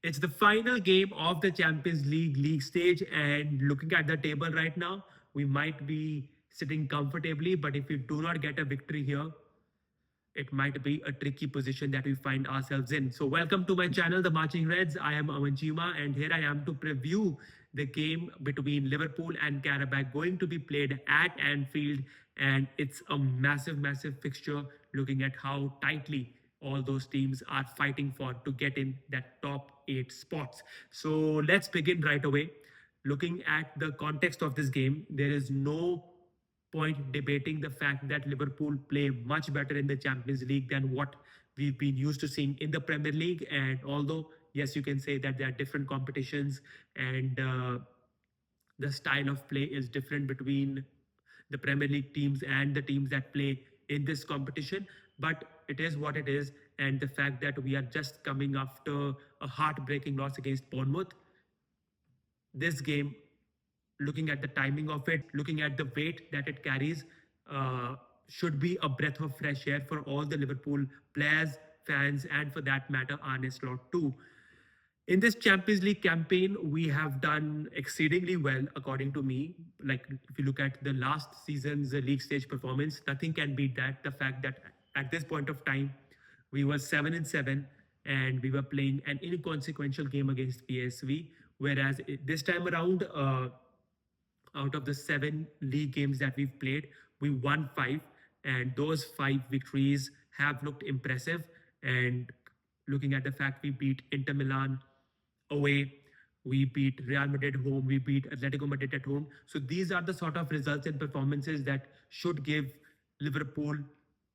It's the final game of the Champions League stage, and looking at the table right now, we might be sitting comfortably. But if we do not get a victory here, it might be a tricky position that we find ourselves in. So, welcome to my channel, The Marching Reds. I am Amanjima, and here I am to preview the game between Liverpool and Qarabağ, going to be played at Anfield. And it's a massive, massive fixture looking at how tightly all those teams are fighting for to get in that top 8 spots. So, let's begin right away. Looking at the context of this game, there is no point debating the fact that Liverpool play much better in the Champions League than what we've been used to seeing in the Premier League. And although, yes, you can say that there are different competitions and the style of play is different between the Premier League teams and the teams that play in this competition, but it is what it is. And the fact that we are just coming after a heartbreaking loss against Bournemouth, this game, looking at the timing of it, looking at the weight that it carries, should be a breath of fresh air for all the Liverpool players, fans, and for that matter, Arne Slot too. In this Champions League campaign, we have done exceedingly well, according to me. Like, if you look at the last season's league stage performance, nothing can beat that. The fact that at this point of time, we were 7-7 and we were playing an inconsequential game against PSV. Whereas this time around, out of the 7 league games that we've played, we won 5, and those 5 victories have looked impressive. And looking at the fact we beat Inter Milan away, we beat Real Madrid home, we beat Atletico Madrid at home. So these are the sort of results and performances that should give Liverpool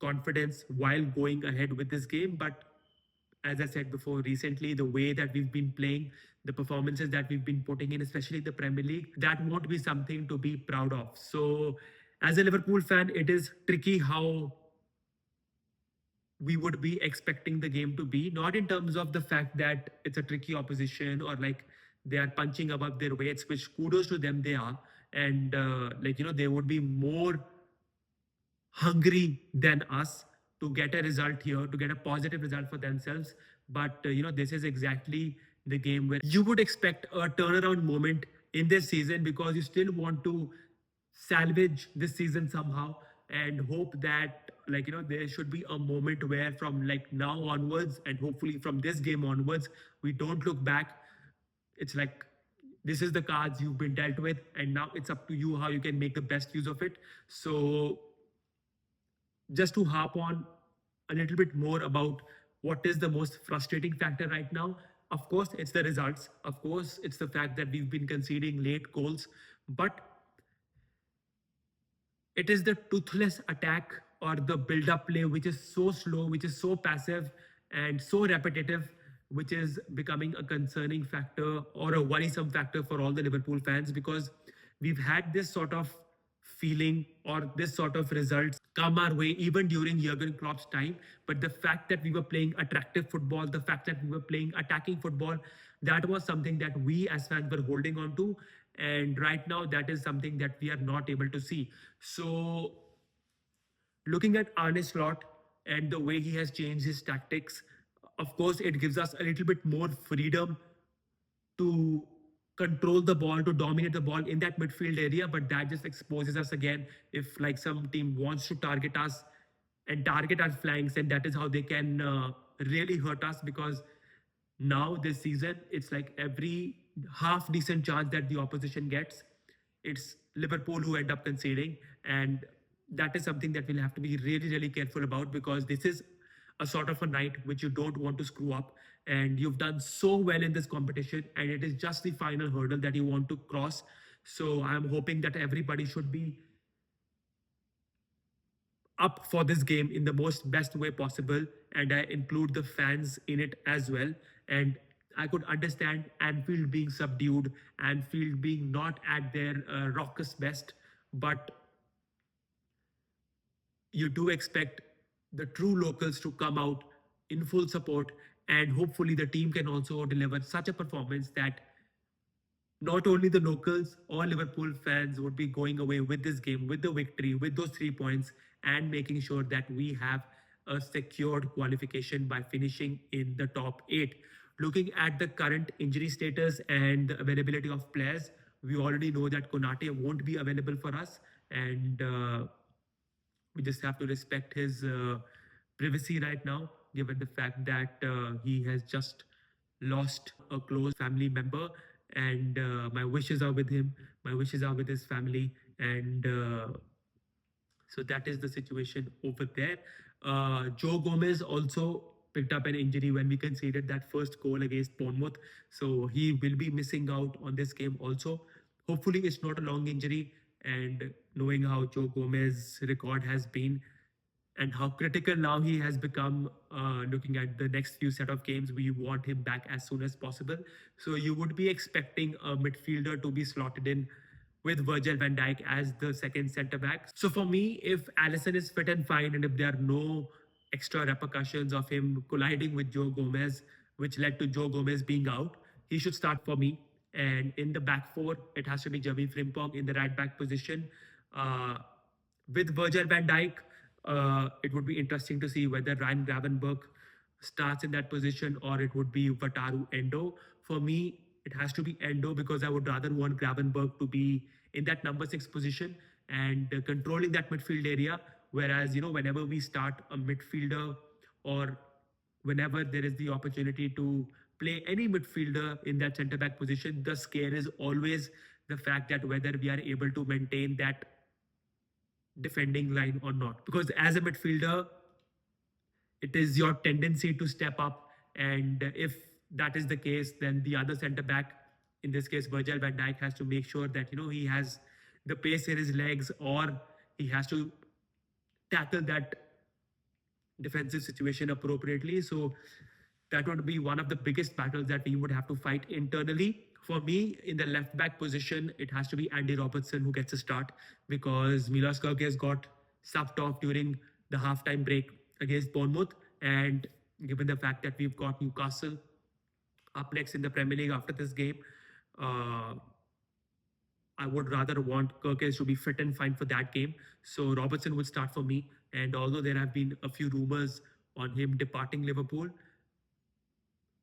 confidence while going ahead with this game. But as I said before, recently, the way that we've been playing, the performances that we've been putting in, especially the Premier League, that won't be something to be proud of. So, as a Liverpool fan, it is tricky how we would be expecting the game to be, not in terms of the fact that it's a tricky opposition or like they are punching above their weights, which kudos to them, they are. And they would be more hungry than us to get a result here, to get a positive result for themselves. But this is exactly the game where you would expect a turnaround moment in this season, because you still want to salvage this season somehow and hope that there should be a moment where from like now onwards, and hopefully from this game onwards, we don't look back. It's like this is the cards you've been dealt with, and now it's up to you how you can make the best use of it. So just to harp on a little bit more about what is the most frustrating factor right now, of course, it's the results. Of course, it's the fact that we've been conceding late goals, but it is the toothless attack or the build up play, which is so slow, which is so passive and so repetitive, which is becoming a concerning factor or a worrisome factor for all the Liverpool fans, because we've had this sort of feeling or this sort of results come our way even during Jurgen Klopp's time. But the fact that we were playing attractive football, the fact that we were playing attacking football, that was something that we as fans were holding on to. And right now, that is something that we are not able to see. So, looking at Arne Slot and the way he has changed his tactics, of course, it gives us a little bit more freedom to control the ball, to dominate the ball in that midfield area. But that just exposes us again if like some team wants to target us and target our flanks, and that is how they can really hurt us, because now this season it's like every half decent chance that the opposition gets, it's Liverpool who end up conceding. And that is something that we'll have to be really, really careful about, because this is a sort of a night which you don't want to screw up. And you've done so well in this competition, and it is just the final hurdle that you want to cross. So I'm hoping that everybody should be up for this game in the most best way possible, and I include the fans in it as well. And I could understand Anfield being subdued, Anfield being not at their raucous best, but you do expect the true locals to come out in full support, and hopefully the team can also deliver such a performance that not only the locals, all Liverpool fans would be going away with this game, with the victory, with those 3 points, and making sure that we have a secured qualification by finishing in the top 8. Looking at the current injury status and the availability of players, we already know that Konate won't be available for us, and we just have to respect his privacy right now, given the fact that he has just lost a close family member. And my wishes are with him, my wishes are with his family, and so that is the situation over there. Joe Gomez also picked up an injury when we conceded that first goal against Bournemouth. So he will be missing out on this game also. Hopefully, it's not a long injury. And knowing how Joe Gomez's record has been, and how critical now he has become, looking at the next few set of games, we want him back as soon as possible. So you would be expecting a midfielder to be slotted in with Virgil van Dijk as the second centre back. So for me, if Allison is fit and fine, and if there are no extra repercussions of him colliding with Joe Gomez, which led to Joe Gomez being out, he should start for me. And in the back four, it has to be Jamie Frimpong in the right back position. Uh, with Virgil van Dijk, it would be interesting to see whether Ryan Gravenberch starts in that position or it would be Wataru Endo. For me, it has to be Endo because I would rather want Gravenberch to be in that number 6 position and controlling that midfield area. Whereas, whenever we start a midfielder or whenever there is the opportunity to play any midfielder in that centre back position, the scare is always the fact that whether we are able to maintain that defending line or not. Because as a midfielder, it is your tendency to step up. And if that is the case, then the other centre back, in this case, Virgil van Dijk, has to make sure that, he has the pace in his legs, or he has to tackle that defensive situation appropriately. So that would be one of the biggest battles that we would have to fight internally. For me, in the left back position, it has to be Andy Robertson who gets a start, because Milos Kerkez got subbed off during the halftime break against Bournemouth. And given the fact that we've got Newcastle up next in the Premier League after this game, I would rather want Kerkez to be fit and fine for that game. So Robertson would start for me. And although there have been a few rumors on him departing Liverpool,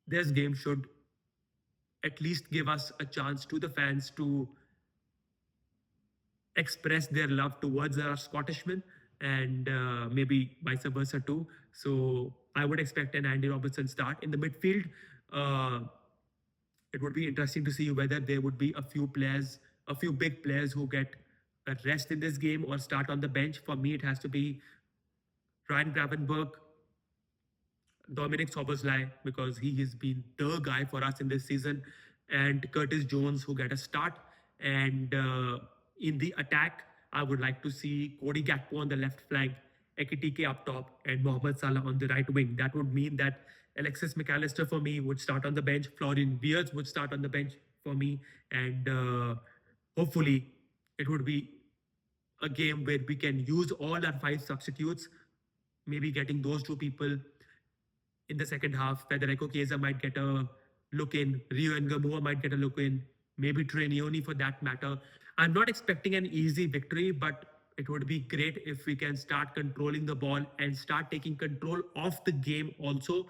this game should at least give us a chance to the fans to express their love towards our Scottishman, and maybe vice versa too. So I would expect an Andy Robertson start in the midfield. Uh, it would be interesting to see whether there would be a few players, a few big players who get a rest in this game or start on the bench. For me, it has to be Ryan Gravenberch, Dominic Soboslai, because he has been the guy for us in this season, and Curtis Jones, who get a start. And in the attack, I would like to see Cody Gakpo on the left flank, Ekitike up top, and Mohamed Salah on the right wing. That would mean that Alexis McAllister for me would start on the bench, Florian Wirtz would start on the bench for me, and hopefully it would be a game where we can use all our 5 substitutes, maybe getting those 2 people in the second half. Federico Chiesa might get a look in, Rio Ngamoa might get a look in, maybe Trenioni for that matter. I'm not expecting an easy victory, but it would be great if we can start controlling the ball and start taking control of the game also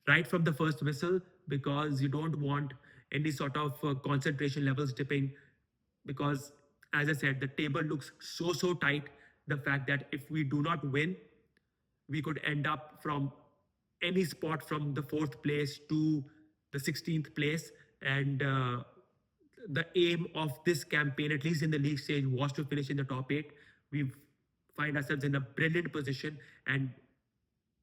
right from the first whistle, because you don't want any sort of concentration levels dipping, because as I said, the table looks so tight. The fact that if we do not win, we could end up from any spot from the 4th place to the 16th place. And the aim of this campaign, at least in the league stage, was to finish in the top 8. We find ourselves in a brilliant position, and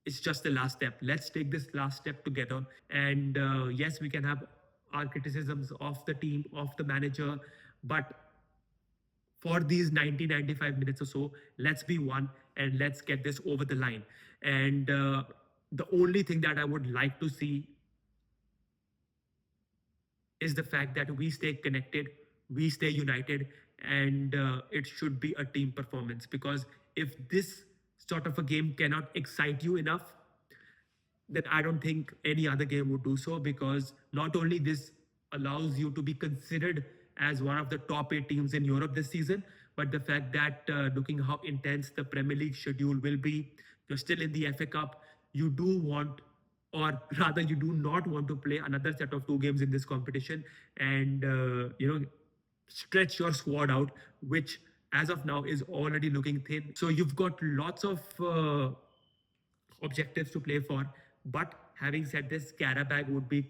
it's just the last step. Let's take this last step together. And yes, we can have our criticisms of the team, of the manager, but for these 90-95 minutes or so, let's be one and let's get this over the line. And the only thing that I would like to see is the fact that we stay connected, we stay united, and it should be a team performance. Because if this sort of a game cannot excite you enough, then I don't think any other game would do so. Because not only this allows you to be considered as one of the top 8 teams in Europe this season, but the fact that looking how intense the Premier League schedule will be, you're still in the FA Cup, you do want or rather you do not want to play another set of 2 games in this competition and stretch your squad out, which as of now is already looking thin. So you've got lots of objectives to play for. But having said this, Qarabağ would be,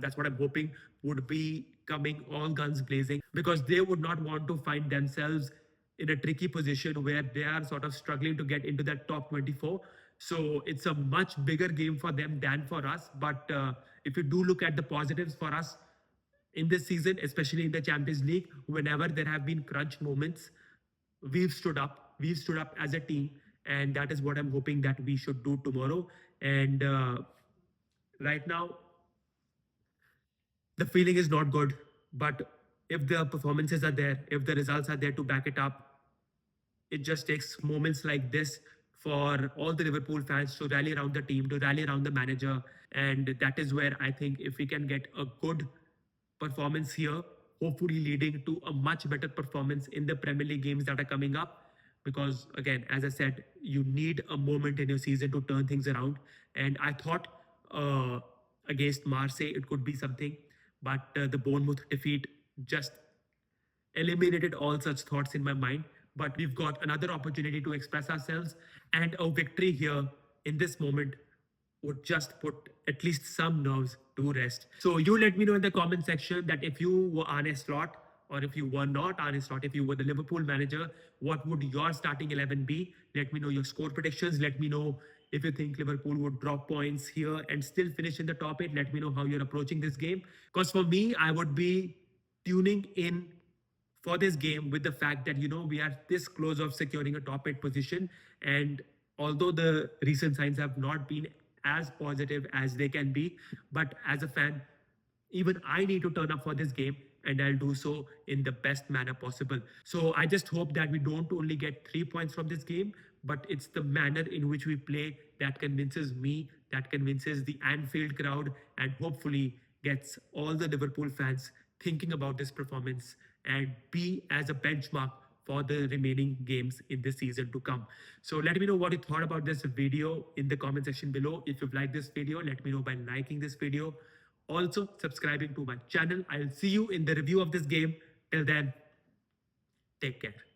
that's what I'm hoping, would be coming all guns blazing, because they would not want to find themselves in a tricky position where they are sort of struggling to get into that top 24. So it's a much bigger game for them than for us. But if you do look at the positives for us in this season, especially in the Champions League, whenever there have been crunch moments, we've stood up. We've stood up as a team, and that is what I'm hoping that we should do tomorrow. And right now, the feeling is not good, but if the performances are there, if the results are there to back it up, it just takes moments like this for all the Liverpool fans to rally around the team, to rally around the manager. And that is where I think if we can get a good performance here, hopefully leading to a much better performance in the Premier League games that are coming up. Because again, as I said, you need a moment in your season to turn things around. And I thought against Marseille, it could be something, but the Bournemouth defeat just eliminated all such thoughts in my mind. But we've got another opportunity to express ourselves, and a victory here in this moment would just put at least some nerves to rest. So you let me know in the comment section that if you were Arne Slot, or if you were not Arne Slot, if you were the Liverpool manager, what would your starting 11 be? Let me know your score predictions. Let me know if you think Liverpool would drop points here and still finish in the top 8. Let me know how you're approaching this game. Because for me, I would be tuning in for this game with the fact that we are this close of securing a top 8 position, and although the recent signs have not been as positive as they can be, but as a fan, even I need to turn up for this game, and I'll do so in the best manner possible. So I just hope that we don't only get 3 points from this game, but it's the manner in which we play that convinces me, that convinces the Anfield crowd, and hopefully gets all the Liverpool fans thinking about this performance and be as a benchmark for the remaining games in this season to come. So let me know what you thought about this video in the comment section below. If you've liked this video, let me know by liking this video. Also subscribing to my channel. I'll see you in the review of this game. Till then, take care.